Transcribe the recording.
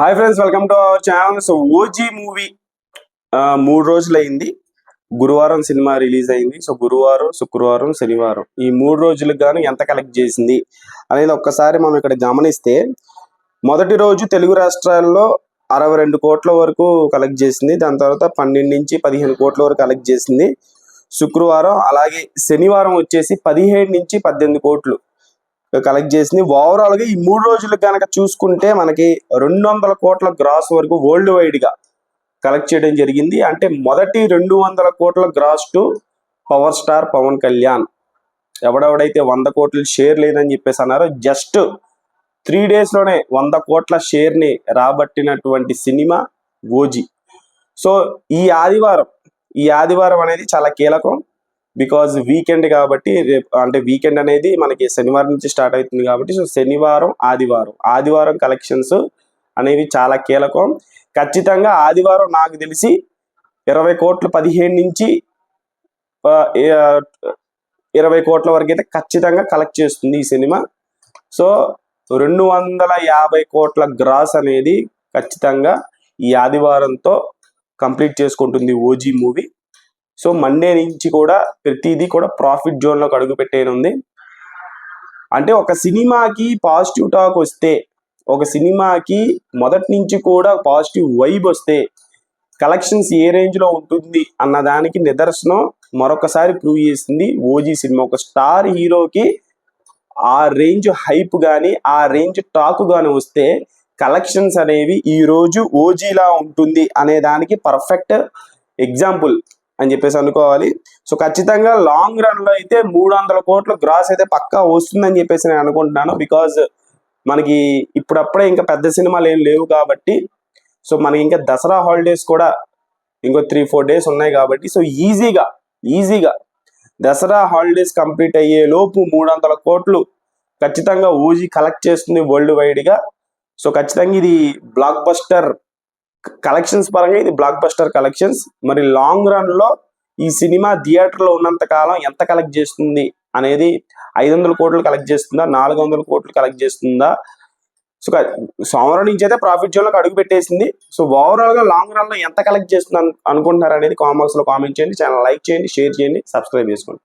Hi friends, welcome to our channel. So OG movie 3 రోజులైంది. గురువారం cinema release అయింది. So గురువారం, శుక్రవారం, శనివారం ఈ 3 రోజులకు గాను ఎంత కలెక్ట్ చేసింది అనేది ఒక్కసారి మనం ఇక్కడ గమనిస్తే, మొదటి రోజు తెలుగు రాష్ట్రాల్లో 62 కోట్ల వరకు కలెక్ట్ చేసింది. దాని తర్వాత 12 నుంచి 15 కోట్ల వరకు కలెక్ట్ చేసింది శుక్రవారం. అలాగే శనివారం వచ్చేసి 17 నుంచి 18 కోట్లు కలెక్ట్ చేసింది. ఓవరాల్ గా ఈ 3 రోజులకు కనుక చూసుకుంటే మనకి 200 కోట్ల గ్రాస్ వరకు వరల్డ్ వైడ్ గా కలెక్ట్ చేయడం జరిగింది. అంటే మొదటి 200 కోట్ల gross to power star Pawan Kalyan. ఎవడెవడైతే 100 కోట్ల షేర్ లేదని చెప్పేసి అన్నారో, జస్ట్ 3 days లోనే 100 కోట్ల షేర్ ని రాబట్టినటువంటి సినిమా ఓజీ. సో ఈ ఆదివారం అనేది చాలా కీలకం. బికాజ్ వీకెండ్ కాబట్టి, అంటే వీకెండ్ అనేది మనకి శనివారం నుంచి స్టార్ట్ అవుతుంది కాబట్టి, సో శనివారం ఆదివారం కలెక్షన్స్ అనేవి చాలా కీలకం. ఖచ్చితంగా ఆదివారం నాకు తెలిసి 20 కోట్లు, 15 నుంచి 20 కోట్ల వరకు అయితే ఖచ్చితంగా కలెక్ట్ చేస్తుంది ఈ సినిమా. సో 250 కోట్ల గ్రాస్ అనేది ఖచ్చితంగా ఈ ఆదివారంతో కంప్లీట్ చేసుకుంటుంది ఓజీ మూవీ. సో మండే నుంచి కూడా ప్రతిదీ కూడా ప్రాఫిట్ జోన్లోకి అడుగు పెట్టేనుంది. అంటే ఒక సినిమాకి పాజిటివ్ టాక్ వస్తే, ఒక సినిమాకి మొదటి నుంచి కూడా పాజిటివ్ వైబ్ వస్తే కలెక్షన్స్ ఏ రేంజ్లో ఉంటుంది అన్న దానికి నిదర్శనం మరొకసారి ప్రూవ్ చేసింది ఓజీ సినిమా. ఒక స్టార్ హీరోకి ఆ రేంజ్ హైప్ కానీ, ఆ రేంజ్ టాక్ కానీ వస్తే కలెక్షన్స్ అనేవి ఈ రోజు ఓజీలా ఉంటుంది అనే దానికి పర్ఫెక్ట్ ఎగ్జాంపుల్ అని చెప్పేసి అనుకోవాలి. సో ఖచ్చితంగా లాంగ్ రన్ లో అయితే 300 కోట్ల గ్రాస్ అయితే పక్కా వస్తుందని చెప్పేసి నేను అనుకుంటున్నాను. బికాజ్ మనకి ఇప్పుడప్పుడే ఇంకా పెద్ద సినిమాలు ఏం లేవు కాబట్టి, సో మనకి ఇంకా దసరా హాలిడేస్ కూడా ఇంకో 3-4 days ఉన్నాయి కాబట్టి, సో ఈజీగా దసరా హాలిడేస్ కంప్లీట్ అయ్యే లోపు 300 కోట్లు ఖచ్చితంగా ఓజీ కలెక్ట్ చేస్తుంది వరల్డ్ వైడ్ గా. సో ఖచ్చితంగా ఇది బ్లాక్ బస్టర్ కలెక్షన్స్ పరంగా, ఇది బ్లాక్ బస్టర్ కలెక్షన్స్. మరి లాంగ్ రన్ లో ఈ సినిమా థియేటర్ లో ఉన్నంత కాలం ఎంత కలెక్ట్ చేస్తుంది అనేది, 500 కోట్లు కలెక్ట్ చేస్తుందా, 400 కోట్లు కలెక్ట్ చేస్తుందా? సో సోమవారం నుంచి అయితే ప్రాఫిట్ జోన్ లోకి అడుగు పెట్టేసింది. సో ఓవరాల్ గా లాంగ్ రన్ లో ఎంత కలెక్ట్ చేస్తుంది అనుకుంటున్నారు అనేది కామెంట్స్ లో కామెంట్ చేయండి. ఛానల్ లైక్ చేయండి, షేర్ చేయండి, సబ్స్క్రైబ్ చేసుకోండి.